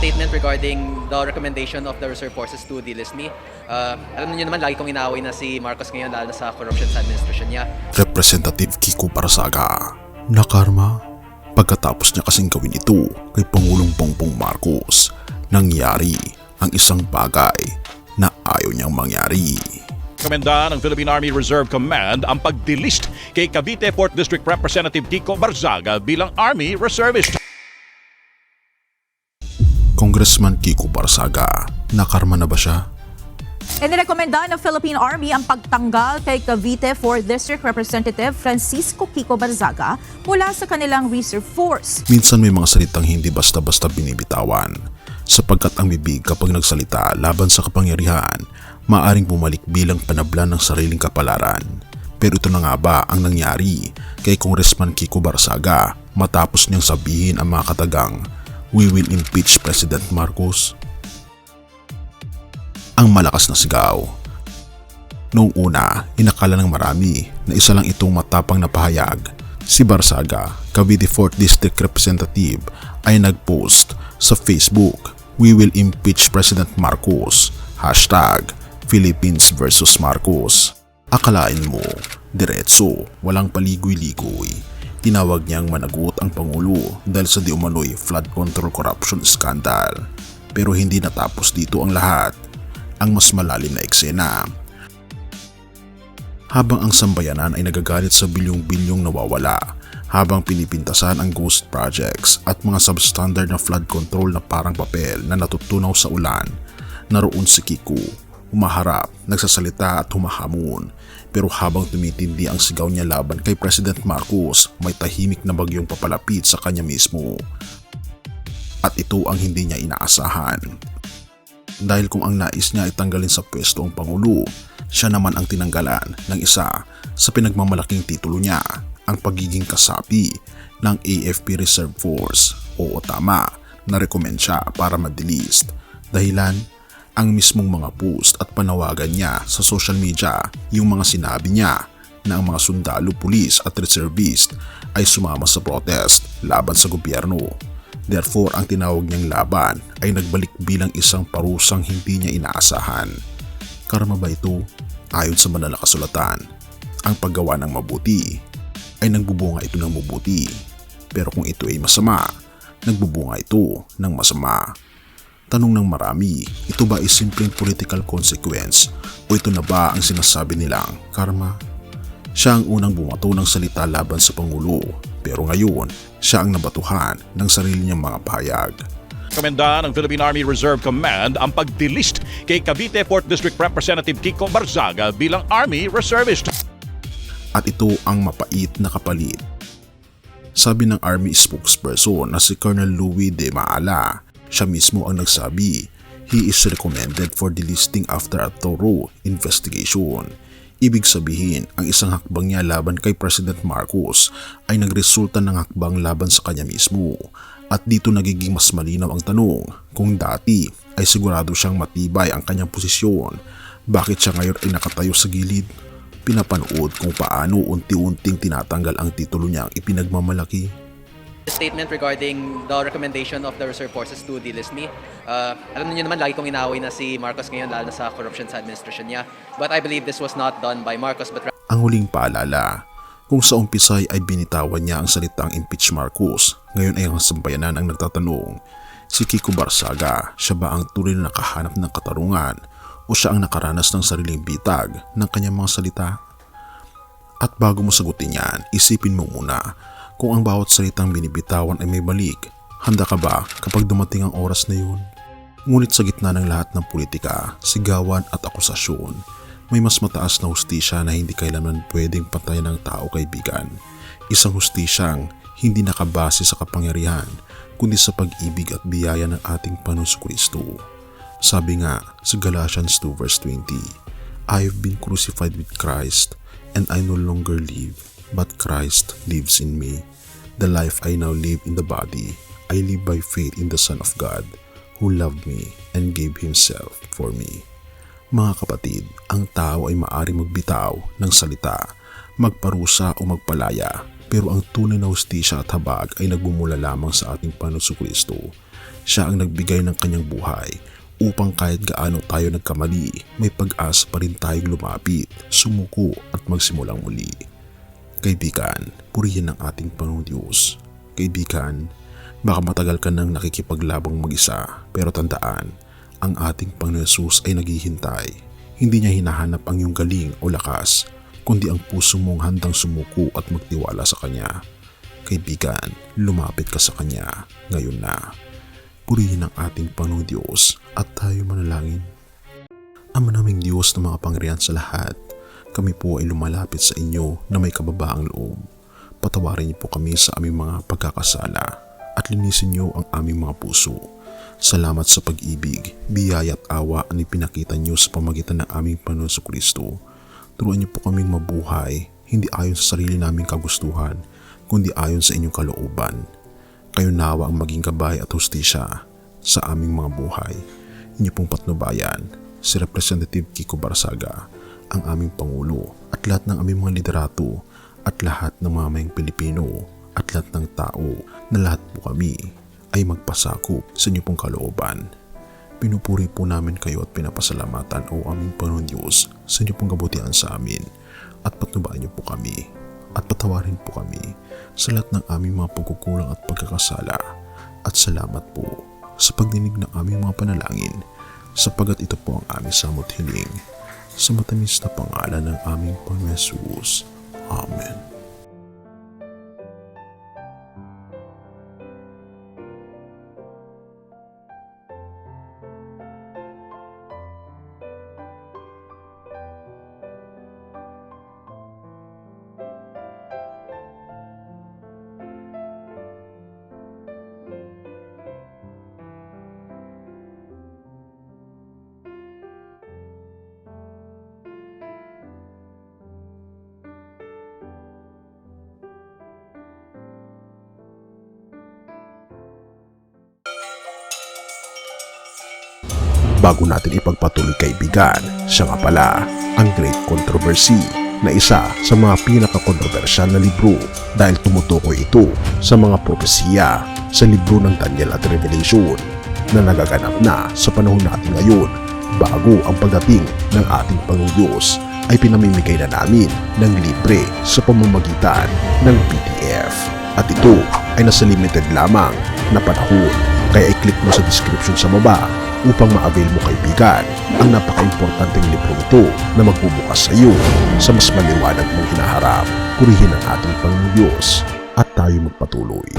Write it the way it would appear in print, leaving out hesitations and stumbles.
statement regarding the recommendation of the reserve forces to delist me. Alam niyo naman, lagi kong inaaway na si Marcos ngayon lalo na sa corruption sa administrasyon niya. Representative Kiko Barzaga na karma pagkatapos niya kasing gawin ito kay Pangulong Bongbong Marcos, nangyari ang isang bagay na ayaw niyang mangyari. Rekomenda ng Philippine Army Reserve Command ang pag-delist kay Cavite 4th District Representative Kiko Barzaga bilang Army Reservist. Congressman Kiko Barzaga, nakarma na ba siya? Inirekomenda ng Philippine Army ang pagtanggal kay Cavite 4th District Representative Francisco Kiko Barzaga mula sa kanilang reserve force. Minsan may mga salitang hindi basta-basta binibitawan, sapagkat ang bibig kapag nagsalita laban sa kapangyarihan, maaring bumalik bilang panablan ng sariling kapalaran. Pero ito na nga ba ang nangyari kay Congressman Kiko Barzaga matapos niyang sabihin ang mga katagang, "We will impeach President Marcos"? Ang malakas na sigaw. Noong una, inakala ng marami na isa lang itong matapang na pahayag. Si Barzaga, Cavite 4th District Representative, ay nagpost sa Facebook, "We will impeach President Marcos. #Philippines versus Marcos." Akalain mo, diretso, walang paligoy-ligoy. Tinawag niyang managot ang Pangulo dahil sa di umano'y flood control corruption scandal. Pero hindi natapos dito ang lahat. Ang mas malalim na eksena. Habang ang sambayanan ay nagagalit sa bilyong-bilyong nawawala, habang pinipintasan ang ghost projects at mga substandard na flood control na parang papel na natutunaw sa ulan, naroon si Kiko, humaharap, nagsasalita at humahamon. Pero habang tumitindi ang sigaw niya laban kay President Marcos, may tahimik na bagyong papalapit sa kanya mismo. At ito ang hindi niya inaasahan. Dahil kung ang nais niya ay tanggalin sa pwesto ang Pangulo, siya naman ang tinanggalan ng isa sa pinagmamalaking titulo niya, ang pagiging kasapi ng AFP Reserve Force. Oo, tama, na-recommend siya para ma-delist. Dahilan, ang mismong mga post at panawagan niya sa social media, yung mga sinabi niya na ang mga sundalo, pulis at reservist ay sumama sa protest laban sa gobyerno. Therefore, ang tinawag niyang laban ay nagbalik bilang isang parusang hindi niya inaasahan. Karma ba ito? Ayon sa banal na kasulatan, ang paggawa ng mabuti ay nagbubunga ito ng mabuti. Pero kung ito ay masama, nagbubunga ito ng masama. Tanong ng marami, ito ba ay simpleng political consequence o ito na ba ang sinasabi nilang karma? Siya ang unang bumato ng salita laban sa Pangulo, pero ngayon siya ang nabatuhan ng sarili niyang mga pahayag. Rekomenda ng Philippine Army Reserve Command ang pag-delist kay Cavite 4th District Representative Kiko Barzaga bilang Army Reservist. At ito ang mapait na kapalit. Sabi ng Army spokesperson na si Colonel Louis de Maala, siya mismo ang nagsabi, he is recommended for delisting after a thorough investigation. Ibig sabihin, ang isang hakbang niya laban kay President Marcos ay nagresulta ng hakbang laban sa kanya mismo. At dito nagiging mas malinaw ang tanong, kung dati ay sigurado siyang matibay ang kanyang posisyon, bakit siya ngayon ay nakatayo sa gilid? Pinapanood kung paano unti-unting tinatanggal ang titulo niyang ipinagmamalaki. Statement regarding the recommendation of the reserve forces to delist me. Alam niyo naman, lagi kong inaaway na si Marcos ngayon lalo na sa corruption sa administrasyon niya. But I believe this was not done by Marcos but Ang huling paalala, kung sa umpisay ay binitawan niya ang salitang impeach Marcos, ngayon ay ang sambayanan ang nagtatanong, si Kiko Barzaga, siya ba ang tunay na nakahanap ng katarungan o siya ang nakaranas ng sariling bitag ng kanyang mga salita? At bago mo sagutin yan, isipin mo muna, kung ang bawat salitang binibitawan ay may balik, handa ka ba kapag dumating ang oras na yun? Ngunit sa gitna ng lahat ng politika, sigawan at akusasyon, may mas mataas na hustisya na hindi kailanman pwedeng patayan ng tao, kaibigan. Isang hustisyang hindi nakabase sa kapangyarihan, kundi sa pag-ibig at biyaya ng ating Panginoong Kristo. Sabi nga sa Galatians 2 verse 20, I have been crucified with Christ, and I no longer live, but Christ lives in me. The life I now live in the body, I live by faith in the Son of God, who loved me and gave Himself for me. Mga kapatid, ang tao ay maaaring magbitaw ng salita, magparusa o magpalaya, pero ang tunay na hustisya at habag ay nagmumula lamang sa ating Panginoong Kristo. Siya ang nagbigay ng kanyang buhay upang kahit gaano tayo nagkamali, may pag-asa pa rin tayong lumapit, sumuko at magsimulang muli. Kaibigan, purihin ang ating Panginoong Diyos. Kaibigan, baka matagal ka nang nakikipaglabang mag-isa, pero tandaan, ang ating Panginoon Yesus ay naghihintay. Hindi niya hinahanap ang iyong galing o lakas, kundi ang puso mong handang sumuko at magtiwala sa Kanya. Kaibigan, lumapit ka sa Kanya ngayon na. Purihin ang ating Panginoong Diyos at tayo manalangin. Ama naming Diyos na mga pangyarihan sa lahat, kami po ay lumalapit sa inyo na may kababaang loob. Patawarin niyo po kami sa aming mga pagkakasala at linisin niyo ang aming mga puso. Salamat sa pag-ibig, biyaya at awa na ipinakita niyo sa pamagitan ng aming Panginoon Jesucristo. Turuan niyo po kaming mabuhay, hindi ayon sa sarili naming kagustuhan, kundi ayon sa inyong kalooban. Kayo nawa ang maging gabay at hustisya sa aming mga buhay. Inyo pong patnubayan, si Representative Kiko Barzaga, ang aming Pangulo at lahat ng aming mga liderato at lahat ng mamayang Pilipino at lahat ng tao na lahat po kami ay magpasakop sa inyo pong kalooban. Pinupuri po namin kayo at pinapasalamatan o aming Panginoon Diyos sa inyo pong kabutihan sa amin at patnubayan niyo po kami at patawarin po kami sa lahat ng aming mga pagkukulang at pagkakasala at salamat po sa pagdinig ng aming mga panalangin sapagat ito po ang aming samot hiling sa matamis na pangalan ng aming Panginoon Yesus. Amen. Bago natin ipagpatuloy kaibigan, siya nga pala ang Great Controversy na isa sa mga pinaka-kontrobersyal na libro dahil tumutukoy ito sa mga propesiya sa libro ng Daniel at Revelation na nagaganap na sa panahon natin ngayon bago ang pagdating ng ating Panginoong Diyos ay pinamimigay na namin ng libre sa pamamagitan ng PDF at ito ay nasa limited lamang na panahon kaya i-click mo sa description sa baba upang ma-avail mo kaibigan ang napaka-importanteng libro ito na magbubukas sa iyo sa mas maliwanag mong hinaharap. Purihin ang ating Panginoong Diyos at tayo magpatuloy.